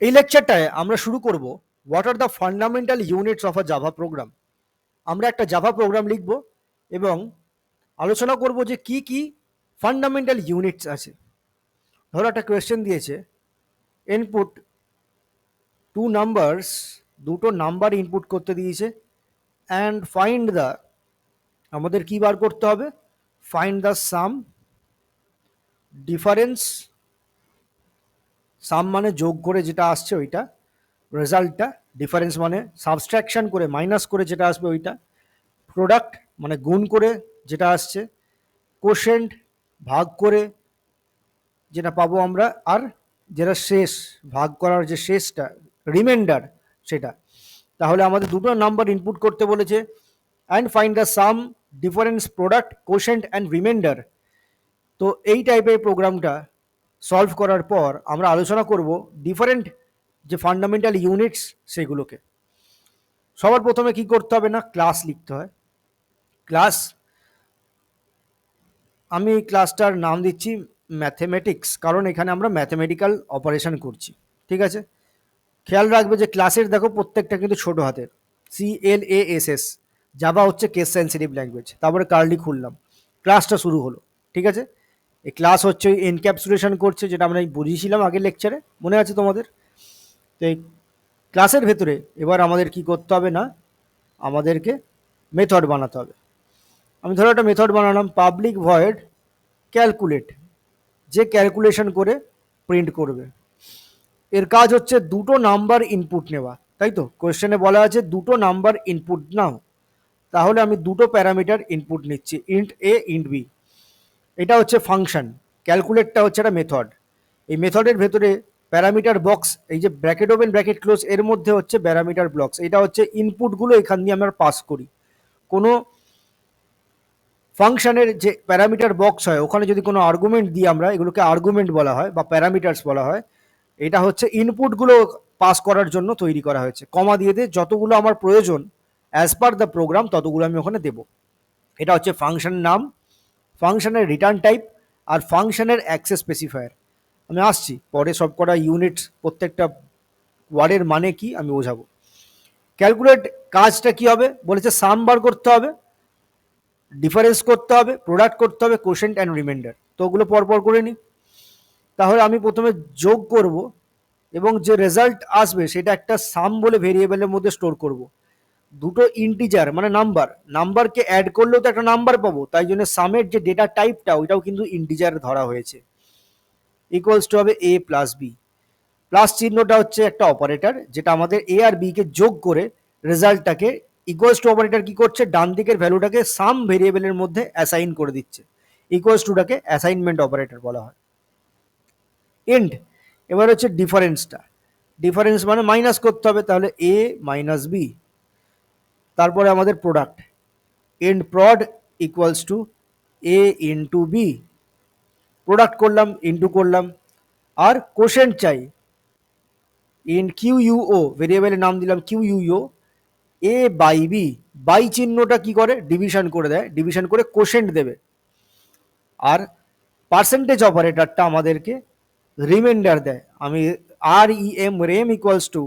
এই লেকচারটায় আমরা শুরু করব what are the fundamental units of a Java program. আমরা একটা জাভা প্রোগ্রাম লিখব এবং আলোচনা করব যে কি কি ফান্ডামেন্টাল ইউনিটস আছে। ধরো একটা কোয়েশ্চেন দিয়েছে, ইনপুট টু নাম্বারস, দুটো নাম্বার ইনপুট করতে দিয়েছে, অ্যান্ড ফাইন্ড দ্য, আমাদের কি বার করতে হবে, ফাইন্ড দ্য সাম, ডিফারেন্স, সাম মানে যোগ করে যেটা আসছে ওইটা, রেজাল্টটা, ডিফারেন্স মানে সাবস্ট্রাকশন করে মাইনাস করে যেটা আসবে ওইটা, প্রোডাক্ট মানে গুণ করে যেটা আসছে, কোশেন্ট ভাগ করে যেটা পাবো আমরা, আর যেটা শেষ ভাগ করার যে শেষটা রিমাইন্ডার সেটা। তাহলে আমাদের দুটো নাম্বার ইনপুট করতে বলেছে, and find the some, difference, product, quotient and reminder. তো এই টাইপের প্রোগ্রামটা সলভ করার পর আমরা আলোচনা করব ডিফারেন্ট যে ফান্ডামেন্টাল ইউনিটস সেগুলোকে। সবার প্রথমে কি করতে হবে না, ক্লাস লিখতে হয়। ক্লাস, আমি ক্লাসটার নাম দিচ্ছি ম্যাথমেটিক্স, কারণ এখানে আমরা ম্যাথমেটিক্যাল অপারেশন করছি। ঠিক আছে, খেয়াল রাখবে যে ক্লাসের দেখো প্রত্যেকটা কিন্তু ছোট হাতের, CLASS। জাভা হচ্ছে কেস সেন্সিটিভ ল্যাঙ্গুয়েজ। তারপরে কার্লি খুললাম, ক্লাসটা শুরু হলো। ঠিক আছে, এই ক্লাস হচ্ছে এনক্যাপসুলেশন করছে, যেটা আমরা বুঝিয়েছিলাম আগের লেকচারে, মনে আছে তোমাদের? তো এই ক্লাসের ভেতরে এবার আমাদের কি করতে হবে না, আমাদেরকে মেথড বানাতে হবে। আমি ধরো একটা মেথড বানালাম, পাবলিক ভয়েড ক্যালকুলেট, যে ক্যালকুলেশন করে প্রিন্ট করবে। এর কাজ হচ্ছে দুটো নাম্বার ইনপুট নেওয়া, তাই তো কোয়েশ্চেনে বলা আছে দুটো নাম্বার ইনপুট নাও। তাহলে আমি দুটো প্যারামিটার ইনপুট নিচ্ছি, ইন্ট এ ইন্ট বি। এটা হচ্ছে ফাংশন, ক্যালকুলেটটা হচ্ছে একটা মেথড। এই মেথডের ভেতরে প্যারামিটার বক্স, এই যে ব্র্যাকেট ওপেন ব্র্যাকেট ক্লোজ, এর মধ্যে হচ্ছে প্যারামিটার ব্লকস। এটা হচ্ছে ইনপুটগুলো এখান দিয়ে আমরা পাস করি। কোনো ফাংশনের যে প্যারামিটার বক্স হয় ওখানে যদি কোনো আর্গুমেন্ট দিই আমরা, এগুলোকে আর্গুমেন্ট বলা হয় বা প্যারামিটার্স বলা হয়। এটা হচ্ছে ইনপুটগুলো পাস করার জন্য তৈরি করা হয়েছে। কমা দিয়ে দিয়ে যতগুলো আমার প্রয়োজন অ্যাজ পার দ্য প্রোগ্রাম ততগুলো আমি ওখানে দেবো। এটা হচ্ছে ফাংশনের নাম, ফাংশনের রিটার্ন টাইপ, আর ফাংশনের অ্যাক্সেস স্পেসিফায়ার। আমি আসছি পরে সব কটা ইউনিটস, প্রত্যেকটা ওয়ার্ডের মানে কি আমি বোঝাবো। ক্যালকুলেট কাজটা কি হবে বলেছে, সাম বার করতে হবে, ডিফারেন্স করতে হবে, প্রোডাক্ট করতে হবে, কোশেন্ট অ্যান্ড রিমাইন্ডার। তো ওগুলো পরপর করে নিই। তাহলে আমি প্রথমে যোগ করব এবং যে রেজাল্ট আসবে সেটা একটা সাম বলে ভেরিয়েবলের মধ্যে স্টোর করব। দুটো ইন্টিজার মানে নাম্বারকে অ্যাড করলেও তো একটা নাম্বার পাবো, তাই জন্য সামের যে ডেটা টাইপটা ওইটাও কিন্তু ইন্টিজার ধরা হয়েছে। ইকুয়ালস টু হবে a প্লাস বি। প্লাস চিহ্নটা হচ্ছে একটা অপারেটর, যেটা আমাদের এ আর বি কে যোগ করে রেজাল্টটাকে, ইকুয়ালস টু অপারেটর কি করছে, ডান দিকের ভ্যালুটাকে সাম ভেরিয়েবলের মধ্যে অ্যাসাইন করে দিচ্ছে। ইকুয়ালস টুটাকে অ্যাসাইনমেন্ট অপারেটর বলা হয়। এন্ড, এবার হচ্ছে ডিফারেন্সটা, ডিফারেন্স মানে মাইনাস করতে হবে, তাহলে এ মাইনাস বি। তারপরে আমাদের product, and prod equals to A into B. Product করলাম, ইন্টু করলাম। আর কোশেন্ট চাই, ইন কিউইউও, ভেরিয়েবলের নাম দিলাম QUO, A by B. By চিহ্নটা কি করে, ডিভিশন করে দেয়, ডিভিশন করে কোশেন্ট দেবে। আর পার্সেন্টেজ অপারেটরটা আমাদেরকে রিমাইন্ডার দেয়। আমি R E M, rem equals to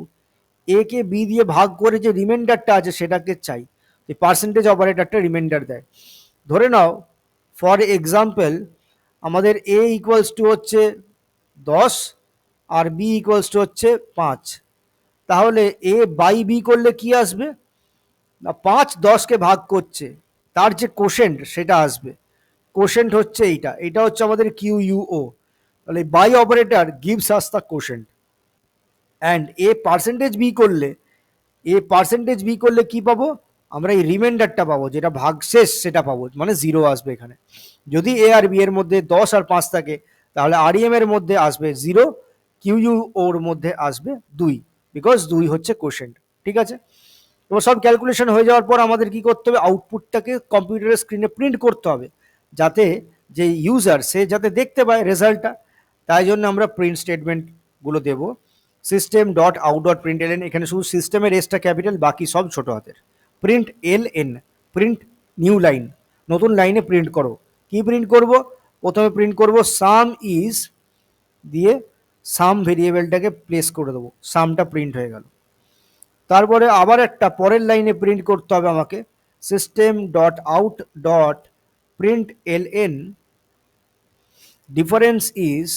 a কে বি দিয়ে ভাগ করে যে রিমাইন্ডারটা আছে সেটাকে চাই। এই পার্সেন্টেজ অপারেটরটা রিমাইন্ডার দেয়। ধরে নাও ফর এক্সাম্পল আমাদের এ ইকুয়ালস টু হচ্ছে 10 আর বি ইকুয়ালস টু হচ্ছে 5। তাহলে এ বাই বি করলে কি আসবে না, 5 10কে ভাগ করছে, তার যে কোশেন্ট সেটা আসবে। কোশেন্ট হচ্ছে এইটা, এটা হচ্ছে আমাদের কিউইউও। তাহলে by operator gives us the quotient. And A percentage B করলে, এ পার্সেন্টেজ বি করলে কি পাবো আমরা, এই রিমাইন্ডারটা পাবো, যেটা ভাগশেষ সেটা পাবো, মানে 0 আসবে এখানে। যদি এ আর বি এর মধ্যে 10 আর 5 থাকে তাহলে আর এম এর মধ্যে আসবে 0, কিউইউ ওর মধ্যে আসবে 2, বিকজ 2 হচ্ছে কোশেন্ট। ঠিক আছে, এবার সব ক্যালকুলেশন হয়ে যাওয়ার পর আমাদের কি করতে হবে, আউটপুটটাকে কম্পিউটারের স্ক্রিনে প্রিন্ট করতে হবে, যাতে যে ইউজার সে যাতে দেখতে পায় রেজাল্টটা। তাই জন্য আমরা প্রিন্ট স্টেটমেন্টগুলো দেবো। System dot out dot print l n, এখানে শুধু সিস্টেমের এসটা ক্যাপিটাল, বাকি সব ছোট হাতের। Print l n, print new line, নতুন লাইনে প্রিন্ট করো। কি প্রিন্ট করব, প্রথমে প্রিন্ট করব সাম ইজ দিয়ে সাম ভেরিয়েবলটাকে প্লেস করে দেবো, সামটা প্রিন্ট হয়ে গেল। তারপরে আবার একটা পরের লাইনে প্রিন্ট করতে হবে আমাকে, system dot out dot print l N difference is,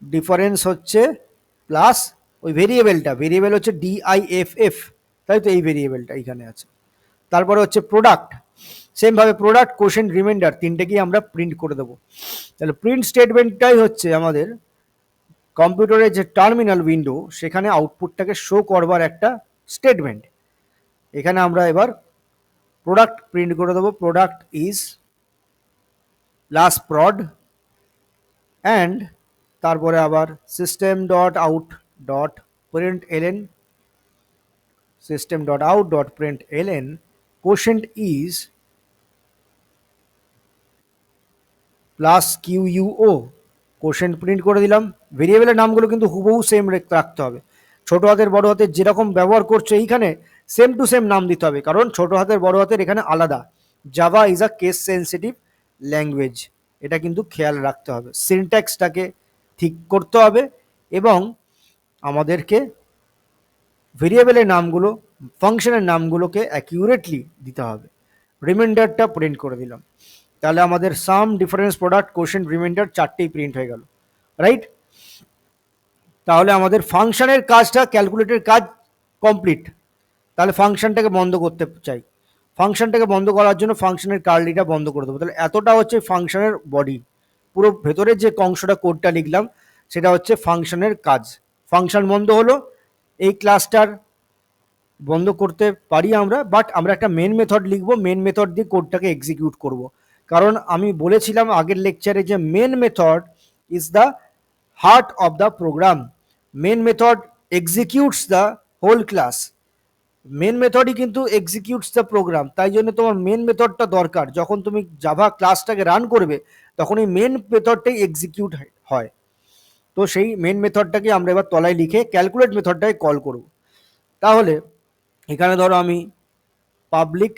difference হচ্ছে প্লাস ওই ভেরিয়েবল হচ্ছে ডিআইএফএফ, তাই তো এই ভেরিয়েবলটা এখানে আছে। তারপরে হচ্ছে প্রোডাক্ট, সেমভাবে প্রোডাক্ট কোশেন্ট রিমাইন্ডার তিনটেকেই আমরা প্রিন্ট করে দেবো। তাহলে প্রিন্ট স্টেটমেন্টটাই হচ্ছে আমাদের কম্পিউটারের যে টার্মিনাল উইন্ডো সেখানে আউটপুটটাকে শো করবার একটা স্টেটমেন্ট। এখানে আমরা এবার প্রোডাক্ট প্রিন্ট করে দেবো, product is plus prod and তারপরে আবার system dot out dot print l n, system dot out dot print l n quotient is plus q u o, quotient print করে দিলাম। ভেরিয়েবলের নামগুলো কিন্তু হুবহু সেম রাখতে হবে, ছোট হাতের বড় হাতের যেরকম ব্যবহার করছো এইখানে সেম টু সেম নাম দিতে হবে, কারণ ছোট হাতের বড় হাতের এখানে আলাদা। Java is a case sensitive language, এটা কিন্তু খেয়াল রাখতে হবে। সিনট্যাক্সটাকে ঠিক করতে হবে এবং আমাদেরকে ভেরিয়েবলের নামগুলো, ফাংশনের নামগুলোকে অ্যাকিউরেটলি দিতে হবে। রিমাইন্ডারটা প্রিন্ট করে দিলাম, তাহলে আমাদের sum, difference, product, quotient, remainder চারটেই প্রিন্ট হয়ে গেল, রাইট? তাহলে আমাদের ফাংশনের কাজটা, ক্যালকুলেটের কাজ কমপ্লিট। তাহলে ফাংশনটাকে বন্ধ করতে চাই, ফাংশনটাকে বন্ধ করার জন্য ফাংশনের কার্লিটা বন্ধ করে দেবো। তাহলে এতটা হচ্ছে ফাংশনের বডি, পুরো ভেতরের যে অংশটা কোডটা লিখলাম সেটা হচ্ছে ফাংশনের কাজ। ফাংশন বন্ধ হলো, এই ক্লাসটার বন্ধ করতে পারি আমরা, বাট আমরা একটা মেন মেথড লিখবো, মেন মেথড দিয়ে কোডটাকে এক্সিকিউট করব। কারণ আমি বলেছিলাম আগের লেকচারে যে main method is the heart of the program, main method executes the whole class, main মেথডই কিন্তু এক্সিকিউটস দ্য প্রোগ্রাম। তাই জন্য তোমার মেন মেথডটা দরকার, যখন তুমি জাভা ক্লাসটাকে রান করবে তখন এই মেন মেথডটাই এক্সিকিউট হয়। তো সেই মেন মেথডটাকে আমরা এবার তলায় লিখে ক্যালকুলেট মেথডটাকে কল করব। তাহলে এখানে ধরো আমি পাবলিক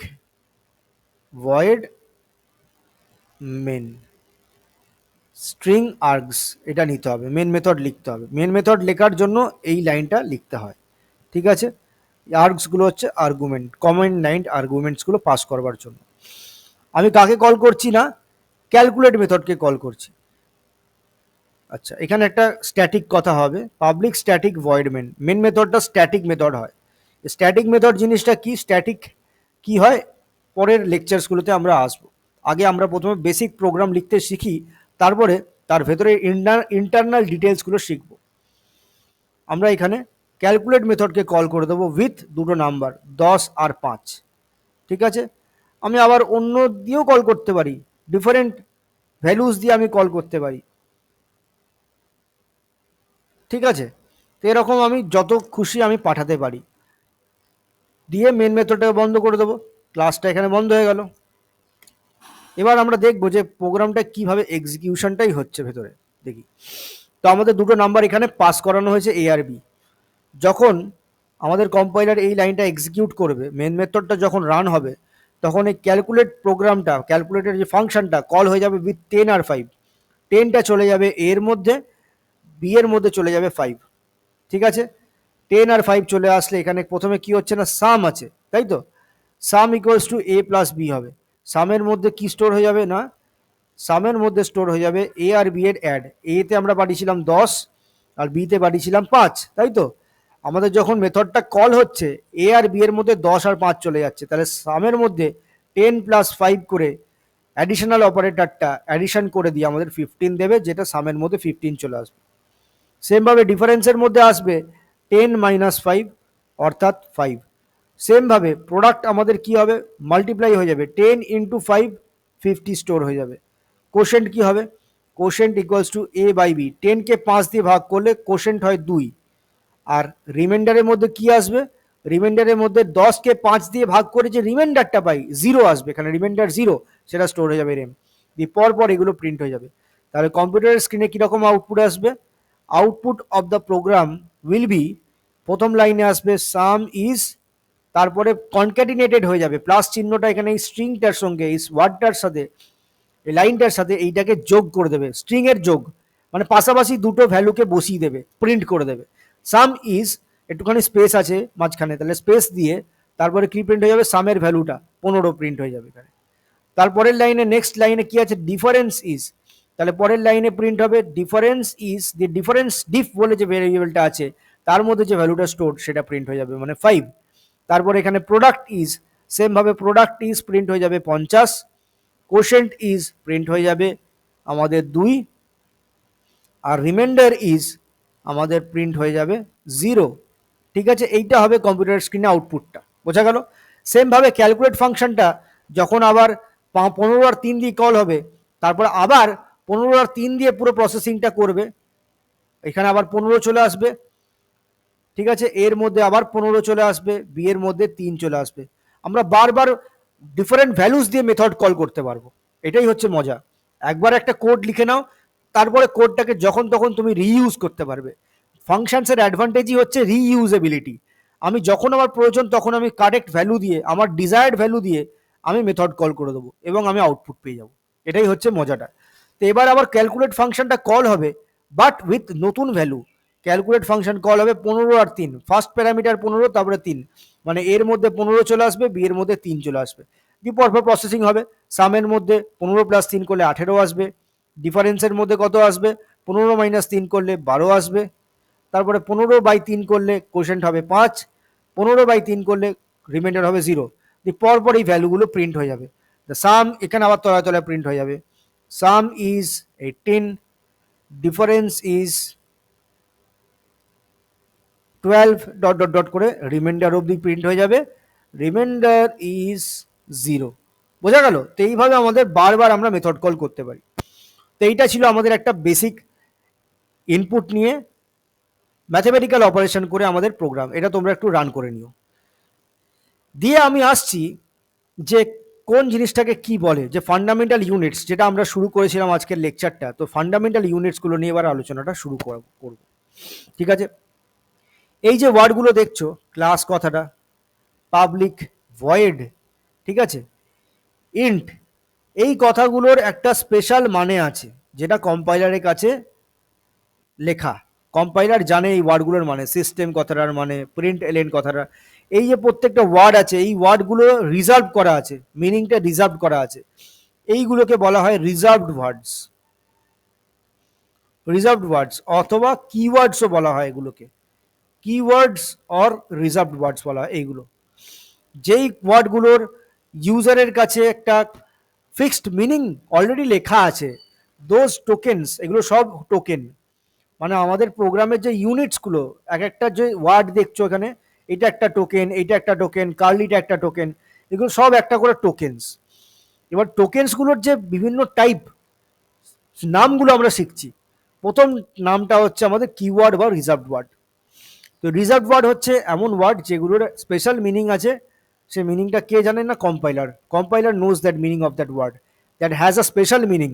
ভয়েড মেন স্ট্রিং আর্গস এটা নিতে হবে, মেন মেথড লিখতে হবে। মেন মেথড লেখার জন্য এই লাইনটা লিখতে হয়, ঠিক আছে? আর্গসগুলো হচ্ছে আর্গুমেন্ট, কমেন্ট নাইন্ড আর্গুমেন্টসগুলো পাস করবার জন্য। আমি কাকে কল করছি না, ক্যালকুলেট মেথডকে কল করছি। আচ্ছা, এখানে একটা স্ট্যাটিক কথা হবে, public static void main. Main মেথডটা স্ট্যাটিক মেথড হয়। স্ট্যাটিক মেথড জিনিসটা কি, স্ট্যাটিক কি হয় পরের লেকচারসগুলোতে আমরা আসবো। আগে আমরা প্রথমে বেসিক প্রোগ্রাম লিখতে শিখি, তারপরে তার ভেতরে ইন্টারনাল ডিটেলসগুলো শিখব। আমরা এখানে ক্যালকুলেট মেথডকে কল করে দেবো উইথ দুটো নাম্বার 10 আর 5, ঠিক আছে? আমি আবার অন্য দিয়েও কল করতে পারি, ডিফারেন্ট ভ্যালুস দিয়ে আমি কল করতে পারি, ঠিক আছে? তো এরকম আমি যত খুশি আমি পাঠাতে পারি। দিয়ে মেন মেথডটাকে বন্ধ করে দেবো, ক্লাসটা এখানে বন্ধ হয়ে গেল। এবার আমরা দেখবো যে প্রোগ্রামটা কিভাবে এক্সিকিউশনটাই হচ্ছে ভেতরে, দেখি। তো আমাদের দুটো নাম্বার এখানে পাস করানো হয়েছে এ আর বি। যখন আমাদের কম্পাইলার এই লাইনটা এক্সিকিউট করবে, মেন মেথডটা যখন রান হবে, তখন এই ক্যালকুলেট প্রোগ্রামটা, ক্যালকুলেটের যে ফাংশনটা কল হয়ে যাবে উইথ 10 আর 5। 10টা চলে যাবে এর মধ্যে, বি এর মধ্যে চলে যাবে 5, ঠিক আছে? 10 আর 5 চলে আসলে এখানে প্রথমে কি হচ্ছে না, সাম আছে, তাই তো? Sum equals to a plus b হবে। সামের মধ্যে কি স্টোর হয়ে যাবে না, সামের মধ্যে স্টোর হয়ে যাবে এ আর বি এর অ্যাড। এতে আমরা পাঠিয়েছিলাম 10 আর বিতে পাঠিয়েছিলাম 5, তাই তো? আমাদের যখন মেথডটা কল হচ্ছে এ আর বি এর মধ্যে 10 আর 5 চলে যাচ্ছে, তাহলে সামের মধ্যে 10 প্লাস 5 করে অ্যাডিশনাল অপারেটরটা অ্যাডিশন করে দিয়ে আমাদের 15 দেবে, যেটা সামের মধ্যে 15 চলে আসবে। সেমভাবে ডিফারেন্সের মধ্যে আসবে 10 মাইনাস 5 অর্থাৎ 5। সেমভাবে প্রোডাক্ট আমাদের কি হবে, মাল্টিপ্লাই হয়ে যাবে, 10 ইন্টু 5 50 স্টোর হয়ে যাবে। কোশেন্ট কি হবে, quotient equals to a by b. 10কে 5 দিয়ে ভাগ করলে কোশেন্ট হয় 2। আর রিমাইন্ডারের মধ্যে কি আসবে, রিমাইন্ডারের মধ্যে 10কে 5 দিয়ে ভাগ করে যে রিমাইন্ডারটা পাই 0 আসবে, এখানে রিমাইন্ডার 0, সেটা স্টোর হয়ে যাবে রেম দিয়ে, পর এগুলো প্রিন্ট হয়ে যাবে। তাহলে কম্পিউটারের স্ক্রিনে কীরকম আউটপুট আসবে, output of the program will be, প্রথম লাইনে আসবে সাম ইজ, তারপরে কনক্যাটিনেটেড হয়ে যাবে, প্লাস চিহ্নটা এখানে এই স্ট্রিংটার সঙ্গে, এই ওয়ার্ডটার সাথে, এই লাইনটার সাথে এইটাকে যোগ করে দেবে, স্ট্রিং এর যোগ। মানে পাশাপাশি দুটো ভ্যালুকে বসিয়ে দেবে, প্রিন্ট করে দেবে। সাম ইজ, একটুখানি স্পেস আছে মাঝখানে, তাহলে স্পেস দিয়ে তারপরে কি প্রিন্ট হয়ে যাবে, সামের ভ্যালুটা 15 প্রিন্ট হয়ে যাবে এখানে। তারপরের লাইনে, নেক্সট লাইনে কি আছে, ডিফারেন্স ইজ, তাহলে পরের লাইনে প্রিন্ট হবে ডিফারেন্স ইজ, যে ডিফারেন্স ডিফ বলে যে ভেরিয়েবলটা আছে তার মধ্যে যে ভ্যালুটা স্টোর সেটা প্রিন্ট হয়ে যাবে, মানে 5। তারপর এখানে প্রোডাক্ট ইজ, সেম ভাবে প্রোডাক্ট ইজ প্রিন্ট হয়ে যাবে 50, কোশেন্ট ইজ প্রিন্ট হয়ে যাবে আমাদের 2, আর রিমাইন্ডার ইজ আমাদের প্রিন্ট হয়ে যাবে 0। ঠিক আছে, এইটা হবে কম্পিউটার স্ক্রিনে আউটপুটটা, বোঝা গেল। সেম ভাবে ক্যালকুলেট ফাংশনটা যখন আবার 15 আর 3 দিয়ে কল হবে, তারপর আবার 15 আর 3 দিয়ে পুরো প্রসেসিংটা করবে, এখানে আবার 15 চলে আসবে। ঠিক আছে, এর মধ্যে আবার 15 চলে আসবে, বি এর মধ্যে 3 চলে আসবে। আমরা বারবার ডিফারেন্ট ভ্যালুস দিয়ে মেথড কল করতে পারবো, এটাই হচ্ছে মজা। একবার একটা কোড লিখে নাও, তারপরে কোডটাকে যখন তখন তুমি রিইউজ করতে পারবে। ফাংশনসের অ্যাডভান্টেজই হচ্ছে রিইউজেবিলিটি। আমি যখন আমার প্রয়োজন তখন আমি কারেক্ট ভ্যালু দিয়ে, আমার ডিজায়ার্ড ভ্যালু দিয়ে আমি মেথড কল করে দেবো এবং আমি আউটপুট পেয়ে যাবো, এটাই হচ্ছে মজাটা। তো এবার আবার ক্যালকুলেট ফাংশনটা কল হবে, বাট উইথ নতুন ভ্যালু। ক্যালকুলেট ফাংশন কল হবে 15 আর 3, ফার্স্ট প্যারামিটার 15, তারপরে 3, মানে এর মধ্যে 15 চলে আসবে, বি এর মধ্যে 3 চলে আসবে, দিয়ে পরপর প্রসেসিং হবে। সামের মধ্যে 15 প্লাস 3 করলে 18 আসবে, ডিফারেন্সের মধ্যে কত আসবে, 15 মাইনাস 3 করলে 12 আসবে, তারপরে 15/3 করলে কোশেন্ট হবে 5, 15/3 করলে রিমাইন্ডার হবে 0, দিয়ে পরপর এই ভ্যালুগুলো প্রিন্ট হয়ে যাবে। দ্য সাম এখানে আবার তলায় তলায় প্রিন্ট হয়ে যাবে, সাম is 18, difference is 12 dot dot dot করে রিমাইন্ডার অবধি প্রিন্ট হয়ে যাবে, রিমাইন্ডার ইজ 0। বোঝা গেল? তো এইভাবে আমাদের বারবার আমরা মেথড কল করতে পারি। তো এইটা ছিল আমাদের একটা বেসিক ইনপুট নিয়ে ম্যাথমেটিক্যাল অপারেশন করে আমাদের প্রোগ্রাম, এটা তোমরা একটু রান করে নিও। দিয়ে আমি আসছি যে কোন জিনিসটাকে কি বলে, যে ফান্ডামেন্টাল ইউনিটস, যেটা আমরা শুরু করেছিলাম আজকের লেকচারটা। তো ফান্ডামেন্টাল ইউনিটসগুলো নিয়ে এবার আলোচনাটা শুরু করব। ঠিক আছে, এই যে ওয়ার্ডগুলো দেখছো, ক্লাস কথাটা, পাবলিক ভয়েড, ঠিক আছে, ইন্ট, এই কথাগুলোর একটা স্পেশাল মানে আছে যেটা কম্পাইলারের কাছে লেখা। কম্পাইলার জানে এই ওয়ার্ডগুলোর মানে, সিস্টেম কথাটার মানে, প্রিন্ট এলেন কথাটা, এই যে প্রত্যেকটা ওয়ার্ড আছে এই ওয়ার্ডগুলো রিজার্ভ করা আছে, মিনিংটা রিজার্ভ করা আছে, এইগুলোকে বলা হয় রিজার্ভড ওয়ার্ডস। রিজার্ভড ওয়ার্ডস অথবা কিওয়ার্ডসও বলা হয় এগুলোকে, কিওয়ার্ডস অর রিজার্ভড ওয়ার্ডস বলা হয় এইগুলো। যেই ওয়ার্ডগুলোর ইউজারের কাছে একটা ফিক্সড মিনিং অলরেডি লেখা আছে, দোজ টোকেনস, এগুলো সব টোকেন। মানে আমাদের প্রোগ্রামের যে ইউনিটসগুলো, এক একটা যে ওয়ার্ড দেখছো এখানে, এটা একটা টোকেন, এইটা একটা টোকেন, কার্লিটা একটা টোকেন, এগুলো সব একটা করে টোকেনস। এবার টোকেনসগুলোর যে বিভিন্ন টাইপ, নামগুলো আমরা শিখছি। প্রথম নামটা হচ্ছে আমাদের কিওয়ার্ড বা রিজার্ভড ওয়ার্ড। তো রিজার্ভড ওয়ার্ড হচ্ছে এমন ওয়ার্ড যেগুলোর স্পেশাল মিনিং আছে, সে মিনিংটা কে জানেন না, compiler. Compiler knows that meaning of that word, that has a special meaning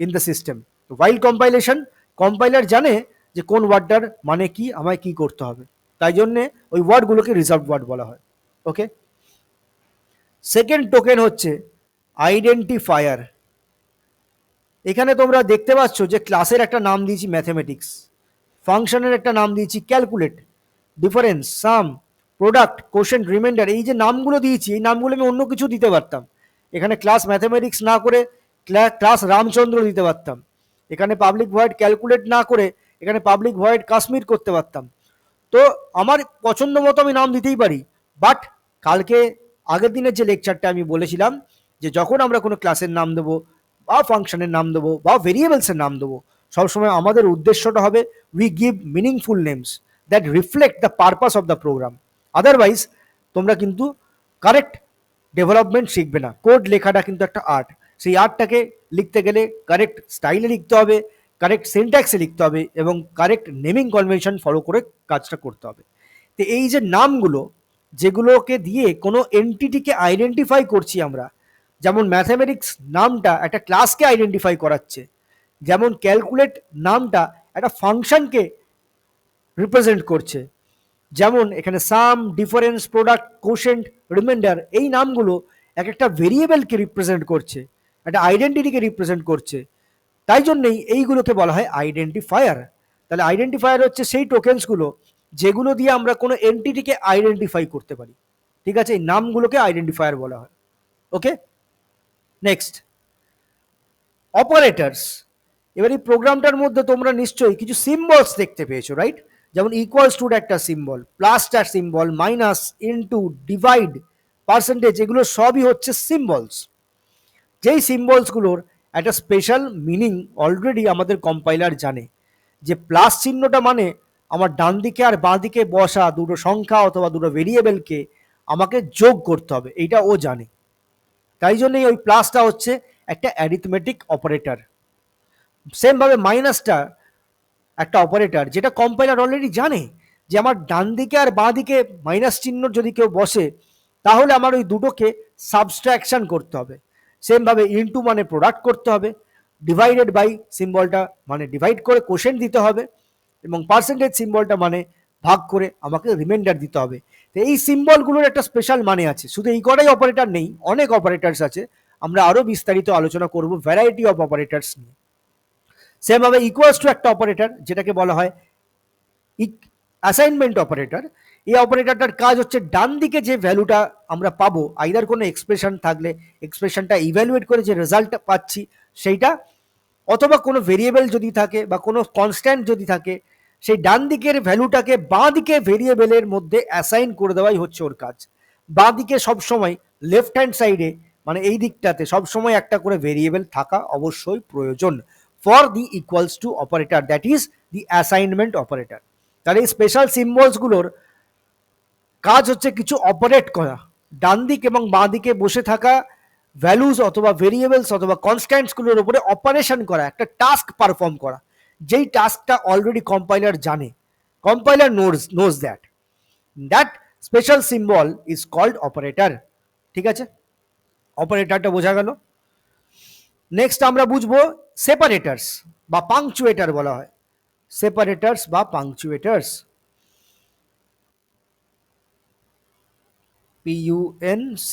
in the system. While compilation, compiler জানে যে কোন ওয়ার্ডটার মানে কি, আমায় কি করতে হবে, তাই জন্যে ওই ওয়ার্ডগুলোকে রিজার্ভড ওয়ার্ড বলা হয়। ওকে, সেকেন্ড টোকেন হচ্ছে আইডেন্টিফায়ার। এখানে তোমরা দেখতে পাচ্ছ যে ক্লাসের একটা নাম দিয়েছি ম্যাথমেটিক্স, ফাংশনের একটা নাম দিয়েছি ক্যালকুলেট, ডিফারেন্স, সাম, প্রোডাক্ট, কোশেন্ট, রিমাইন্ডার, এই যে নামগুলো দিয়েছি এই নামগুলো আমি অন্য কিছু দিতে পারতাম। এখানে ক্লাস ম্যাথমেটিক্স না করে ক্লাস রামচন্দ্র দিতে পারতাম, এখানে পাবলিক ভয়েড ক্যালকুলেট না করে এখানে পাবলিক ভয়েড কাশ্মীর করতে পারতাম। তো আমার পছন্দ মতো আমি নাম দিতেই পারি। বাট কালকে আগের দিনের যে লেকচারটা আমি বলেছিলাম যে যখন আমরা কোনো ক্লাসের নাম দেবো বা ফাংশনের নাম দেবো বা ভেরিয়েবলসের নাম দেবো, সবসময় আমাদের উদ্দেশ্যটা হবে we give meaningful names that reflect the purpose of the program. Otherwise তোমরা কিন্তু কারেক্ট ডেভেলপমেন্ট শিখবে না। কোড লেখাটা কিন্তু একটা আর্ট, সেই আর্টটাকে লিখতে গেলে কারেক্ট স্টাইলে লিখতে হবে, কারেক্ট সিনট্যাক্সে লিখতে হবে এবং কারেক্ট নেমিং কনভেনশন ফলো করে কাজটা করতে হবে। তো এই যে নামগুলো, যেগুলোকে দিয়ে কোনো এন্টিটিকে আইডেন্টিফাই করছি আমরা, যেমন ম্যাথামেটিক্স নামটা একটা ক্লাসকে আইডেন্টিফাই করাচ্ছে, যেমন ক্যালকুলেট নামটা একটা ফাংশনকে রিপ্রেজেন্ট করছে, যেমন এখানে সাম, ডিফারেন্স, প্রোডাক্ট, কোশেন্ট, রিমাইন্ডার, এই নামগুলো এক একটা ভেরিয়েবলকে রিপ্রেজেন্ট করছে, একটা আইডেন্টিটিকে রিপ্রেজেন্ট করছে। তাই জন্যই এইগুলোকে বলা হয় আইডেন্টিফায়ার। তাহলে আইডেন্টিফায়ার হচ্ছে সেই টোকেন্সগুলো যেগুলো দিয়ে আমরা কোনো এন্টিটিকে আইডেন্টিফাই করতে পারি। ঠিক আছে, এই নামগুলোকে আইডেন্টিফায়ার বলা হয়। ওকে, নেক্সট অপারেটরস। এবার এই প্রোগ্রামটার মধ্যে তোমরা নিশ্চয়ই কিছু সিম্বলস দেখতে পেয়েছো, রাইট? যেমন ইকুয়ালস টু একটা সিম্বল, প্লাসটার symbol, minus, into, divide, percentage, এগুলো সবই হচ্ছে সিম্বলস। যেই সিম্বলসগুলোর একটা স্পেশাল মিনিং অলরেডি আমাদের কম্পাইলার জানে, যে প্লাস চিহ্নটা মানে আমার ডান দিকে আর বাঁ দিকে বসা দুটো সংখ্যা অথবা দুটো ভেরিয়েবলকে আমাকে যোগ করতে হবে, এইটা ও জানে। তাই জন্যই ওই প্লাসটা হচ্ছে একটা অ্যারিথমেটিক অপারেটর। সেম ভাবে মাইনাসটা একটা অপারেটর, যেটা কম্পাইলার অলরেডি জানে যে আমার ডান দিকে আর বাঁ দিকে মাইনাস চিহ্ন যদি কেউ বসে তাহলে আমার ওই দুটোকে সাবস্ট্রাকশন করতে হবে। সেম ভাবে ইনটু মানে প্রোডাক্ট করতে হবে, ডিভাইডেড বাই সিম্বলটা মানে ডিভাইড করে কোশেন্ট দিতে হবে, এবং পার্সেন্টেজ সিম্বলটা মানে ভাগ করে আমাকে রিমাইন্ডার দিতে হবে। তো এই সিম্বলগুলোর একটা স্পেশাল মানে আছে। শুধু এই কটাই অপারেটর নেই, অনেক অপারেটরস আছে, আমরা আরো বিস্তারিত আলোচনা করব ভ্যারাইটি অফ অপারেটরস নিয়ে। সেম ভাবে ইকুয়ালস টু একটা অপারেটর, যেটাকে বলা হয় অ্যাসাইনমেন্ট অপারেটর। এই অপারেটরটার কাজ হচ্ছে ডান দিকে যে ভ্যালুটা আমরা পাবো, আইদার কোনো এক্সপ্রেশন থাকলে এক্সপ্রেশনটা ইভ্যালুয়েট করে যে রেজাল্টটা পাচ্ছি সেইটা, অথবা কোনো ভেরিয়েবল যদি থাকে বা কোনো কনস্ট্যান্ট যদি থাকে, সেই ডান দিকের ভ্যালুটাকে বাঁ দিকে ভেরিয়েবলের মধ্যে অ্যাসাইন করে দেওয়াই হচ্ছে ওর কাজ। বাঁ দিকে সবসময় লেফট হ্যান্ড সাইডে মানে এই দিকটাতে সবসময় একটা করে ভেরিয়েবল থাকা অবশ্যই প্রয়োজন for the equals to operator, that is the assignment operator. তাহলে এই স্পেশাল সিম্বলসগুলোর কাজ হচ্ছে কিছু অপারেট করা, ডান দিক এবং বাঁ দিকে বসে থাকা ভ্যালুজ অথবা ভেরিয়েবলস অথবা কনস্ট্যান্টসগুলোর উপরে অপারেশন করা, একটা টাস্ক পারফর্ম করা, যেই টাস্কটা অলরেডি কম্পাইলার জানে। Compiler knows that that special symbol is called operator. ঠিক আছে, অপারেটরটা বোঝা গেল। নেক্সট আমরা বুঝবো সেপারেটার্স বা পাংচুয়েটার বলা হয়, সেপারেটার্স বা পাংচুয়েটার্স, PUNC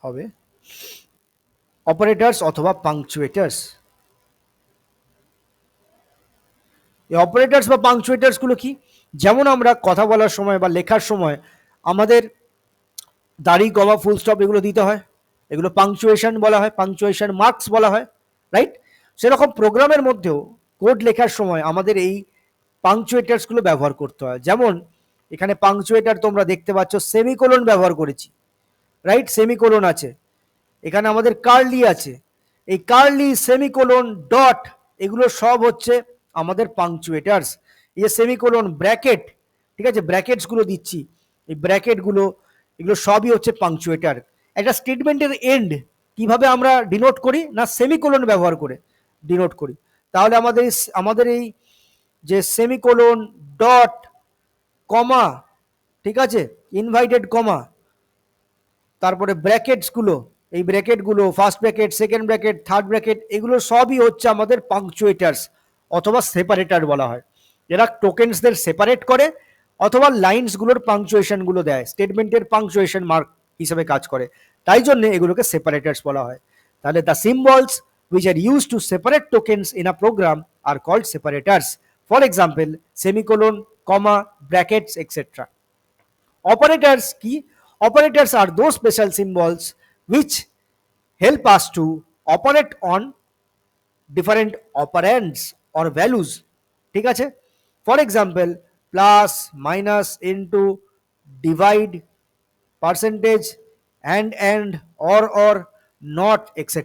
হবে, অপারেটরস অথবা পাংচুয়েটার্স। এই অপারেটরস বা পাংচুয়েটার্স গুলো কি? যেমন আমরা কথা বলার সময় বা লেখার সময় আমাদের দাড়ি, কমা, ফুল স্টপ এগুলো দিতে হয়, এগুলো পাংচুয়েশন বলা হয়, পাংচুয়েশন মার্কস বলা হয়, রাইট? সেরকম প্রোগ্রামের মধ্যেও কোড লেখার সময় আমাদের এই পাংচুয়েটার্স গুলো ব্যবহার করতে হয়। যেমন এখানে পাংচুয়েটার তোমরা দেখতে পাচ্ছ, সেমিকোলন ব্যবহার করেছি, রাইট? সেমিকোলন আছে, এখানে আমাদের কার্লি আছে, এই কার্লি, সেমিকোলন, ডট, এগুলো সব হচ্ছে আমাদের পাংচুয়েটার্স। এই যে সেমিকোলন, ব্র্যাকেট, ঠিক আছে, ব্র্যাকেটস গুলো দিচ্ছি, এই ব্র্যাকেট গুলো এগুলো সবই হচ্ছে পাংচুয়েটার। একটা স্টেটমেন্টের এন্ড কিভাবে আমরা ডিনোট করি না, সেমিকোলন ব্যবহার করে ডিনোট করি। তাহলে আমাদের এই যে সেমিকোলন, ডট, কমা, ঠিক আছে, ইনভাইটেড কমা, তারপরে ব্র্যাকেটস গুলো, এই ব্র্যাকেট গুলো first bracket, second bracket, third bracket, এগুলো সবই হচ্ছে আমাদের পাংচুয়েটার্স অথবা সেপারেটর বলা হয়। এরা টোকেন্সদের সেপারেট করে অথবা লাইনস গুলোর পাংচুয়েশন গুলো দেয়, স্টেটমেন্টের পাংচুয়েশন মার্ক হিসেবে কাজ করে, তাই জন্য এগুলোকে সেপারেটরস বলা হয়। তাহলে the symbols which are used to separate tokens in a program are called separators. For example, semicolon, comma, brackets, etc. Operators কি? Operators are those special symbols which help us to operate on different operands or values, ঠিক আছে? For example, plus, minus, into, divide, percentage, and, or, not, etc.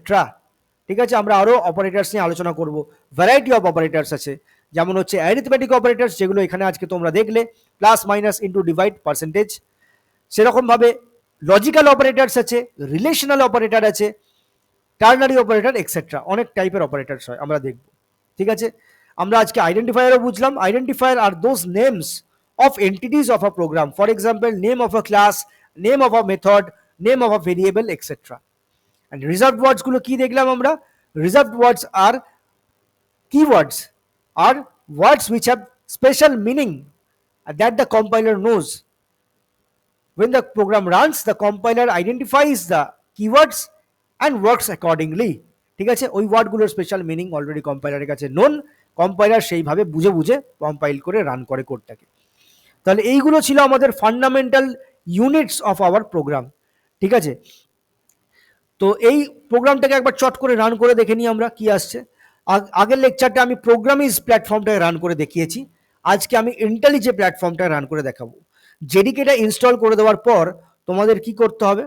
ঠিক আছে, আমরা আরো operators নিয়ে আলোচনা করব। ভ্যারাইটি অফ অপারেটরস আছে, যেমন হচ্ছে অ্যারিথমেটিক অপারেটরস, যেগুলো এখানে আজকে তোমরা দেখলে, plus, minus, into, divide, percentage. সেরকম ভাবে লজিক্যাল অপারেটরস আছে, রিলেশনাল অপারেটর আছে, টার্নারি অপারেটর, এক্সেট্রা, অনেক টাইপের অপারেটরস হয় আমরা দেখব। ঠিক আছে, আমরা আজকে আইডেন্টিফায়ারও বুঝলাম। আইডেন্টিফায়ার আর those names of entities of a program, for example name of a class, name of a method, name of a variable, etcetera. And reserved words গুলো কি দেখলাম আমরা? Reserved words are keywords, are words which have special meaning that the compiler knows. When the program runs, the compiler identifies the keywords and works accordingly. ঠিক আছে, ওই ওয়ার্ডগুলোর special meaning already কম্পাইলারের কাছে known, compiler সেইভাবে বুঝে বুঝে compile করে run করে কোডটাকে। তাহলে এইগুলো ছিল আমাদের fundamental units of our program. ঠিক আছে, তো এই প্রোগ্রামটাকে একবার চট করে রান করে দেখে নিই আমরা কি আসছে। আগের লেকচারটা আমি প্রোগ্রামিজ প্ল্যাটফর্মটায় রান করে দেখিয়েছি, আজকে আমি ইন্টেলিজে প্ল্যাটফর্মটায় রান করে দেখাবো। জেডিকেটা ইনস্টল করে দেওয়ার পর তোমাদের কি করতে হবে,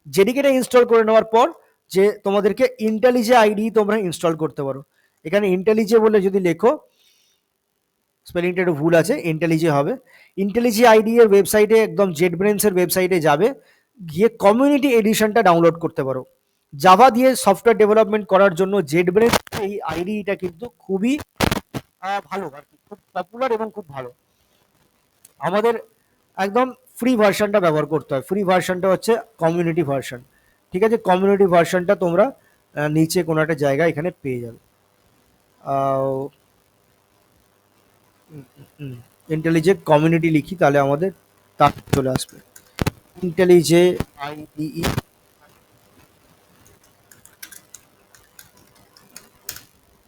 জেডিকেটা ইনস্টল করে নেওয়ার পর যে তোমাদেরকে ইন্টেলিজে আইডি তোমরা ইনস্টল করতে পারো। এখানে ইন্টেলিজে বলে যদি লেখো, স্পেলিংটা একটু ভুল আছে, ইন্টেলিজে হবে। ইন্টেলিজে আইডি এর ওয়েবসাইটে, একদম জেটব্রেন্সের ওয়েবসাইটে যাবে, গিয়ে কমিউনিটি এডিশনটা ডাউনলোড করতে পারো। জাভা দিয়ে সফটওয়্যার ডেভেলপমেন্ট করার জন্য জেটব্রেন্স এই আইডিটা কিন্তু খুবই ভালো আর কি, খুব পপুলার এবং খুব ভালো। আমাদের একদম ফ্রি ভার্সনটা ব্যবহার করতে হয়, ফ্রি ভার্সনটা হচ্ছে কমিউনিটি ভার্সন। ঠিক আছে, কমিউনিটি ভার্সনটা তোমরা নিচে কোনো একটা জায়গা এখানে পেয়ে যাবে। ইন্টেলিজে কমিউনিটি লিখি তাহলে আমাদের তার চলে আসবে, ইন্টেলিজে আইডিই।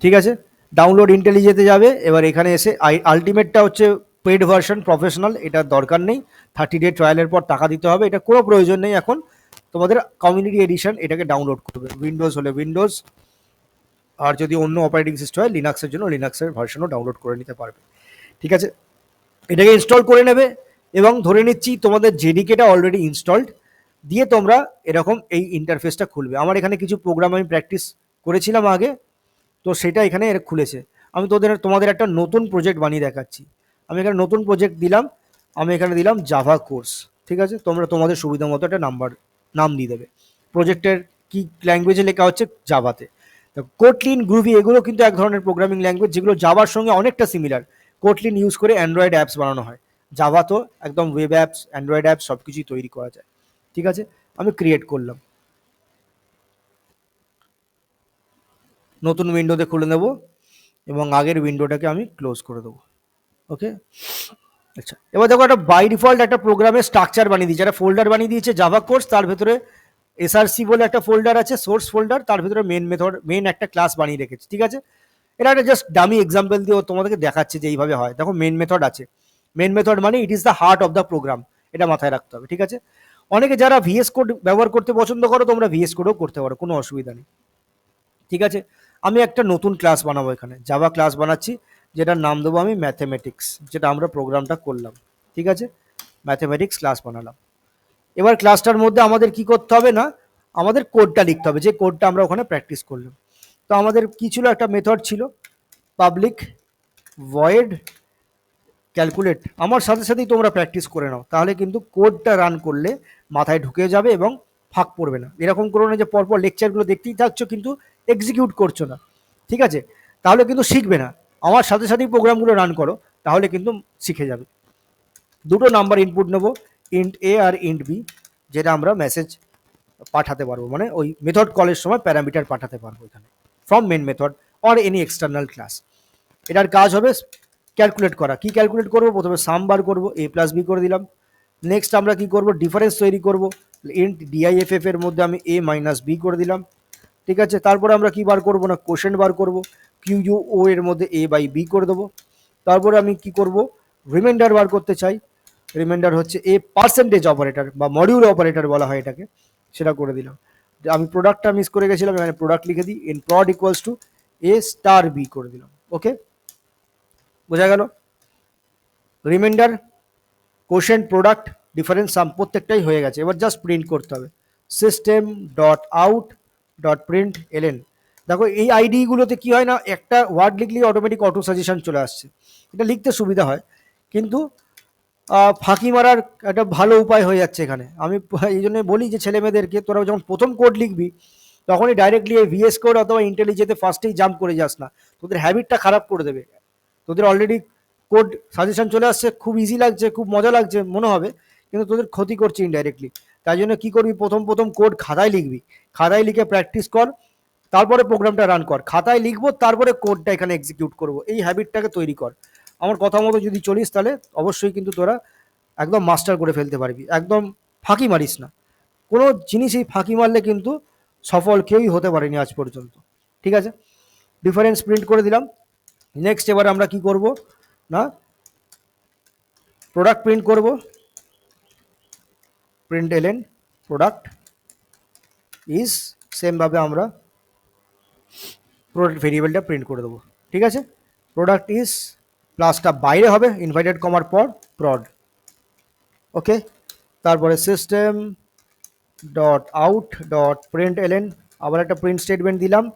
ঠিক আছে, ডাউনলোড ইন্টেলিজেতে যাবে, এবার এখানে এসে আলটিমেটটা হচ্ছে পেড ভার্সন, প্রফেশনাল, এটা দরকার নেই, 30 ডে ট্রায়ালের পর টাকা দিতে হবে, এটা কোনো প্রয়োজন নেই এখন। তোমাদের কমিউনিটি এডিশন এটাকে ডাউনলোড করবে, উইন্ডোজ হলে উইন্ডোজ, আর যদি অন্য অপারেটিং সিস্টেম হয় লিনাক্সের জন্য লিনাক্সের ভার্সনও ডাউনলোড করে নিতে পারবে। ঠিক আছে, এটাকে ইনস্টল করে নেবে, এবং ধরে নিচ্ছি তোমাদের জেডিকেটা অলরেডি ইনস্টলড, দিয়ে তোমরা এরকম এই ইন্টারফেসটা খুলবে। আমার এখানে কিছু প্রোগ্রাম আমি প্র্যাকটিস করেছিলাম আগে, তো সেটা এখানে খুলেছে। আমি তোমাদের একটা নতুন প্রজেক্ট বানিয়ে দেখাচ্ছি। আমি এখানে নতুন প্রজেক্ট দিলাম, আমি এখানে দিলাম জাভা কোর্স। ঠিক আছে, তোমরা তোমাদের সুবিধা মতো একটা নাম দিয়ে দেবে। প্রজেক্টের কি ল্যাঙ্গুয়েজে লেখা হচ্ছে, জাভাতে। তো কোটলিন, গ্রুভি এগুলো কিন্তু এক ধরনের প্রোগ্রামিং ল্যাঙ্গুয়েজ, যেগুলো জাভার সঙ্গে অনেকটা সিমিলার। কোটলিন ইউজ করে অ্যান্ড্রয়েড অ্যাপস বানানো হয়, জাভা তো একদম ওয়েব অ্যাপস, অ্যান্ড্রয়েড অ্যাপস সব কিছুই তৈরি করা যায়। ঠিক আছে, আমি ক্রিয়েট করলাম, নতুন উইন্ডোতে খুলে নেব, এবং আগের উইন্ডোটাকে আমি ক্লোজ করে দেবো। ওকে, আচ্ছা, এবার দেখো একটা বাই ডিফল্ট একটা প্রোগ্রামের স্ট্রাকচার বানিয়ে দিয়েছে, একটা ফোল্ডার বানিয়ে দিয়েছে জাভা কোর্স, তার ভেতরে এসআরসি বলে একটা ফোল্ডার আছে, সোর্স ফোল্ডার, তার ভেতরে মেন মেথড, মেন একটা ক্লাস বানিয়ে রেখেছে। ঠিক আছে, এটা একটা জাস্ট ডামি এক্সাম্পল দিয়ে তোমাদেরকে দেখাচ্ছে যে এইভাবে হয়। দেখো মেন মেথড আছে, মেন মেথড মানে it is the heart of the program, এটা মাথায় রাখতে হবে। ঠিক আছে, অনেকে যারা ভিএস কোড ব্যবহার করতে পছন্দ করো, তোমরা ভিএস কোডও করতে পারো, কোনো অসুবিধা নেই। ঠিক আছে, আমি একটা নতুন ক্লাস বানাবো, এখানে জাভা ক্লাস বানাচ্ছি, যেটার নাম দেবো আমি ম্যাথমেটিক্স, যেটা আমরা প্রোগ্রামটা করলাম। ঠিক আছে, ম্যাথমেটিক্স ক্লাস বানালাম। এবার ক্লাসটার মধ্যে আমাদের কি করতে হবে না, আমাদের কোডটা লিখতে হবে, যে কোডটা আমরা ওখানে প্র্যাকটিস করলাম। তো আমাদের কি ছিল, একটা মেথড ছিল পাবলিক ভয়েড ক্যালকুলেট। আমার সাথে সাথেই তোমরা প্র্যাকটিস করে নাও, তাহলে কিন্তু কোডটা রান করলে মাথায় ঢুকে যাবে এবং ফাঁক পড়বে না। এরকম করো না যে পরপর লেকচারগুলো দেখতেই থাকছো কিন্তু এক্সিকিউট করছো না। ঠিক আছে, তাহলে কিন্তু শিখবে না। আমার সাথে সাথেই প্রোগ্রামগুলো রান করো, তাহলে কিন্তু শিখে যাবে। দুটো নাম্বার ইনপুট নেবো, ইন্ট এ আর ইন্ট বি, যেটা আমরা মেসেজ পাঠাতে পারবো, মানে ওই মেথড কলের সময় প্যারামিটার পাঠাতে পারবো এখানে from main method or any external class. এটার কাজ হবে ক্যালকুলেট করা। কি ক্যালকুলেট করবো, প্রথমে সাম বার করবো, এ প্লাস বি করে দিলাম। নেক্সট আমরা কি করব, ডিফারেন্স তৈরি করব, ইন্ট ডিআইএফএফ এর মধ্যে আমি এ মাইনাস বি করে দিলাম। ঠিক আছে, তারপরে আমরা কি বার করব না, কোশেন্ট বার করব, কিউ ইউ ও এর মধ্যে এ বাই বি করে দেবো। তারপরে আমি কি করব, রিমাইন্ডার বার করতে চাই, রিমাইন্ডার হচ্ছে এ পার্সেন্টেজ অপারেটর বা মডিউল অপারেটর বলা হয় এটাকে, সেটা করে দিলাম। আমি প্রোডাক্টটা মিস করে গেছিলাম, এখানে প্রোডাক্ট লিখে দিই, in prod equals to A star B করে দিলাম। ওকে, বোঝা গেল? Reminder, quotient, product, difference, sum প্রত্যেকটাই হয়ে গেছে। এবার জাস্ট প্রিন্ট করতে হবে, system dot out dot print LN. দেখো এই আইডিগুলোতে কি হয় না, একটা ওয়ার্ড লিখলেই অটোমেটিক অটো সাজেশন চলে আসছে, এটা লিখতে সুবিধা হয়, কিন্তু ফাঁকি মারার একটা ভালো উপায় হয়ে যাচ্ছে এখানে। আমি এই জন্য বলি যে ছেলে মেয়েদেরকে, তোরা যখন প্রথম কোড লিখবি তখনই ডাইরেক্টলি এই ভিএস কোড অথবা ইন্টেলিজেতে ফার্স্টেই জাম্প করে যাস না, তোদের হ্যাবিটটা খারাপ করে দেবে। তোদের অলরেডি কোড সাজেশন চলে আসছে, খুব ইজি লাগছে, খুব মজা লাগছে মনে হবে, কিন্তু তোদের ক্ষতি করছে ইনডাইরেক্টলি। তাই জন্য কি করবি, প্রথম প্রথম কোড খাতায় লিখবি, খাতায় লিখে প্র্যাকটিস কর, তারপরে প্রোগ্রামটা রান কর। খাতায় লিখবো, তারপরে কোডটা এখানে এক্সিকিউট করবো, এই হ্যাবিটটাকে তৈরি কর। আমার কথা মতো যদি চলিস তাহলে অবশ্যই কিন্তু তোরা একদম মাস্টার করে ফেলতে পারবি। একদম ফাঁকি মারিস না, কোনো জিনিসই ফাঁকি মারলে কিন্তু সফল কেউই হতে পারেনি আজ পর্যন্ত। ঠিক আছে, ডিফারেন্স প্রিন্ট করে দিলাম। নেক্সট এবার আমরা কি করব না প্রোডাক্ট প্রিন্ট করব, print LN product is, same ভাবে আমরা প্রোডাক্ট ভেরিয়েবলটা প্রিন্ট করে দেবো। ঠিক আছে, প্রোডাক্ট ইজ প্লাসটা বাইরে হবে ইনভাইটেড কমার পর প্রড। ওকে, তারপরে system dot out dot print LN, আবার একটা প্রিন্ট স্টেটমেন্ট দিলাম।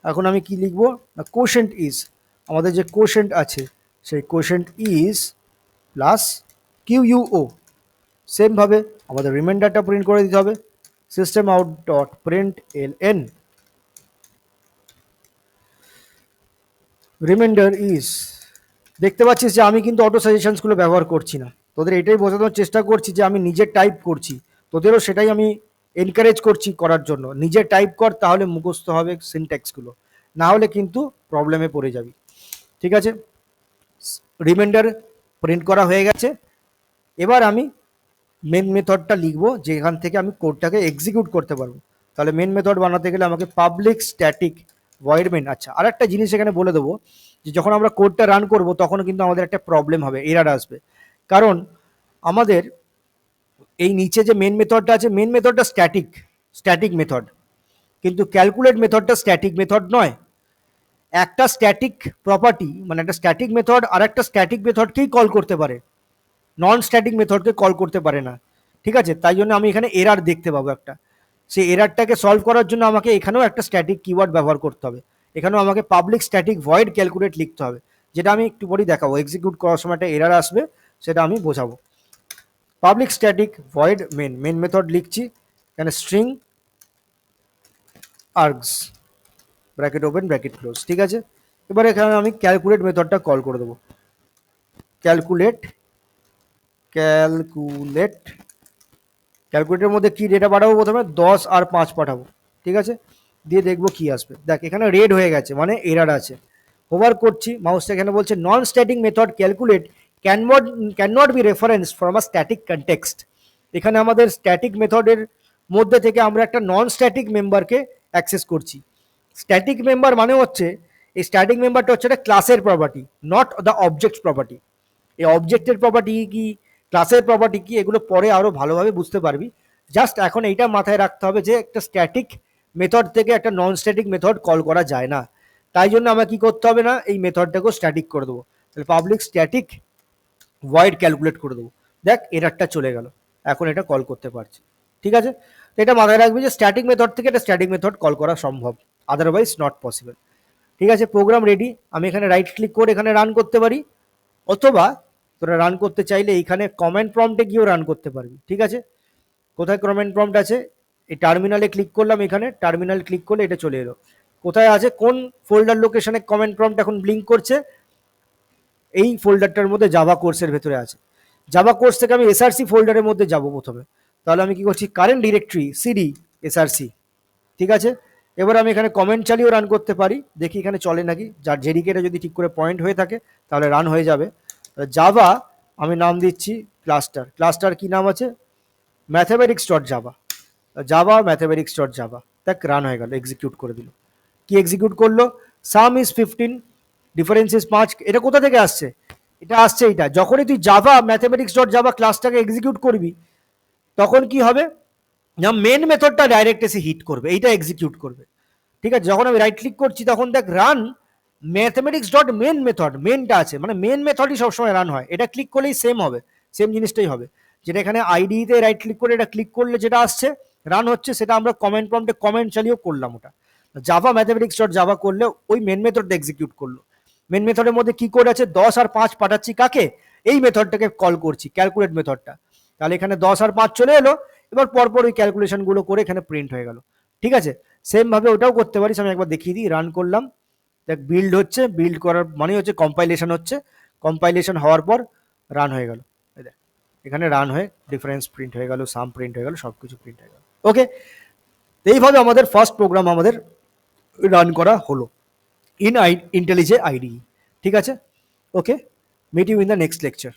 এখন আমি কি লিখবো না কোশেন্ট ইজ, আমাদের যে কোশেন্ট আছে সেই কোশেন্ট ইজ প্লাস কিউইউও, সেমভাবে আমাদের রিমাইন্ডারটা প্রিন্ট করে দিতে হবে। System out dot print LN reminder is, দেখতে পাচ্ছিস যে আমি কিন্তু অটো সাজেশনসগুলো ব্যবহার করছি না, তোদের এটাই বোঝানোর চেষ্টা করছি যে আমি নিজে টাইপ করছি, তোদেরও সেটাই আমি এনকারেজ করছি করার জন্য। নিজে টাইপ কর, তাহলে মুখস্থ হবে সিনট্যাক্সগুলো, না হলে কিন্তু প্রবলেমে পড়ে যাবি। ঠিক আছে, রিমাইন্ডার প্রিন্ট করা হয়ে গেছে। এবার আমি মেন মেথডটা লিখবো যেখান থেকে আমি কোডটাকে এক্সিকিউট করতে পারবো। তাহলে মেন মেথড বানাতে গেলে আমাকে পাবলিক স্ট্যাটিক ভয়েড মেন। আচ্ছা, আর একটা জিনিস এখানে বলে দেবো যে যখন আমরা কোডটা রান করব তখন কিন্তু আমাদের একটা প্রবলেম হবে, এরার আসবে, কারণ আমাদের এই নিচে যে মেন মেথডটা আছে, মেন মেথডটা স্ট্যাটিক মেথড, কিন্তু ক্যালকুলেট মেথডটা স্ট্যাটিক মেথড নয়। একটা স্ট্যাটিক প্রপার্টি মানে একটা স্ট্যাটিক মেথড আর একটা স্ট্যাটিক মেথডকেই কল করতে পারে, নন স্ট্যাটিক মেথডকে কল করতে পারে না। ঠিক আছে, তাই জন্য আমি এখানে এরার দেখতে পাবো একটা, সেই এরারটাকে সলভ করার জন্য আমাকে এখানেও একটা স্ট্যাটিক কিওয়ার্ড ব্যবহার করতে হবে। এখানেও আমাকে পাবলিক স্ট্যাটিক ভয়েড ক্যালকুলেট লিখতে হবে, যেটা আমি একটু পরেই দেখাবো। এক্সিকিউট করার সময় একটা এরার আসবে, সেটা আমি বোঝাবো। Public static void main method লিখছি, এখানে string args bracket open bracket close. ঠিক আছে, এবার এখানে আমি ক্যালকুলেট মেথডটা কল করে দেবো। ক্যালকুলেট ক্যালকুলেটের মধ্যে কি ডেটা পাঠাবো, প্রথমে 10 আর 5 পাঠাবো। ঠিক আছে, দিয়ে দেখবো কি আসবে। দেখ এখানে রেড হয়ে গেছে, মানে এরার আছে। ওভার করছি মাউসটা, এখানে বলছে non static method calculate can not be reference from a static context. এখানে আমাদের স্ট্যাটিক মেথডের মধ্যে থেকে আমরা একটা নন স্ট্যাটিক মেম্বারকে অ্যাক্সেস করছি। স্ট্যাটিক মেম্বার মানে হচ্ছে, এই স্ট্যাটিক মেম্বারটা হচ্ছে একটা ক্লাসের property, not the object property. এই অবজেক্টের প্রপার্টি কি, ক্লাসের প্রপার্টি কি, এগুলো পরে আরো ভালোভাবে বুঝতে পারবি। জাস্ট এখন এইটা মাথায় রাখতে হবে যে একটা স্ট্যাটিক মেথড থেকে একটা নন স্ট্যাটিক মেথড কল করা যায় না। তাই জন্য আমার কি করতে হবে না, এই মেথডটাকেও স্ট্যাটিক করে দেবো। তাহলে পাবলিক স্ট্যাটিক ভয়েড ক্যালকুলেট করে দেবো। দেখ এরারটা চলে গেল, এখন এটা কল করতে পারছি। ঠিক আছে, এটা মাথায় রাখবি যে স্ট্যাটিক মেথড থেকে একটা স্ট্যাটিক মেথড কল করা সম্ভব, আদারওয়াইজ নট পসিবল। ঠিক আছে, প্রোগ্রাম রেডি। আমি এখানে রাইট ক্লিক করে এখানে রান করতে পারি, অথবা তোরা রান করতে চাইলে এইখানে কমেন্ট প্রম্পটে গিয়েও রান করতে পারবি। ঠিক আছে, কোথায় কমেন্ট প্রম্পট আছে, এই টার্মিনালে ক্লিক করলাম, এখানে টার্মিনাল ক্লিক করলে এটা চলে এলো। কোথায় আছে, কোন ফোল্ডার লোকেশনে কমেন্ট প্রম্পট এখন ব্লিঙ্ক করছে, এই ফোল্ডারটার মধ্যে জাভা কোর্সের ভেতরে আছে। জাভা কোর্স থেকে আমি এসআরসি ফোল্ডারের মধ্যে যাব প্রথমে। তাহলে আমি কি করছি, কারেন্ট ডিরেক্টরি সিডি এসআরসি। ঠিক আছে, এবার আমি এখানে কমেন্ট চালিয়েও রান করতে পারি, দেখি এখানে চলে নাকি। যার জেডিকেটা যদি ঠিক করে পয়েন্ট হয়ে থাকে তাহলে রান হয়ে যাবে। জাভা আমি নাম দিচ্ছি ক্লাস্টার কি নাম আছে, ম্যাথামেটিক্স ডট জাভা। দেখ রান হয়ে গেল, এক্সিকিউট করে দিল। কি এক্সিকিউট করলো, সাম ইজ 15, ডিফারেন্স ইজ 5। এটা কোথা থেকে আসছে, এটা আসছে এইটা, যখনই তুই জাভা ম্যাথামেটিক্স ডট জাভা ক্লাসটাকে এক্সিকিউট করবি তখন কি হবে না, মেন মেথডটা ডাইরেক্ট এসে হিট করবে, এইটা এক্সিকিউট করবে। ঠিক আছে, যখন আমি রাইট ক্লিক করছি তখন দেখ run mathematics dot main method, মেনটা আছে মানে মেন মেথডই সবসময় রান হয়। এটা ক্লিক করলেই সেম হবে, সেম জিনিসটাই হবে। যেটা এখানে আইডিতে রাইট ক্লিক করে এটা ক্লিক করলে যেটা আসছে রান হচ্ছে, সেটা আমরা কমেন্ট প্রম্পটে কমেন্ট চালিয়েও করলাম। ওটা জাভা ম্যাথামেটিক্স ডট জাভা করলে ওই মেন মেথডটা এক্সিকিউট করলো। মেন মেথডের মধ্যে কি কোড আছে, 10 আর 5 পাঠাচ্ছি কাকে, এই মেথডটাকে কল করছি, ক্যালকুলেট মেথডটা। তাহলে এখানে 10 আর 5 চলে এলো, এবার পরপর ওই ক্যালকুলেশনগুলো করে এখানে প্রিন্ট হয়ে গেল। ঠিক আছে, সেম ভাবে ওটাও করতে পারিস। আমি একবার দেখিয়ে দিই, রান করলাম, দেখ বিল্ড হচ্ছে, বিল্ড করার মানে হচ্ছে কম্পাইলেশন হচ্ছে, কম্পাইলেশন হওয়ার পর রান হয়ে গেল। এখানে রান হয়ে ডিফারেন্স প্রিন্ট হয়ে গেল, সাম প্রিন্ট হয়ে গেল, সবকিছু প্রিন্ট হয়ে গেল। ওকে, এইভাবে আমাদের ফার্স্ট প্রোগ্রাম আমাদের রান করা হলো ইন IntelliJ IDE। ঠিক আছে, okay, meet you in the next lecture.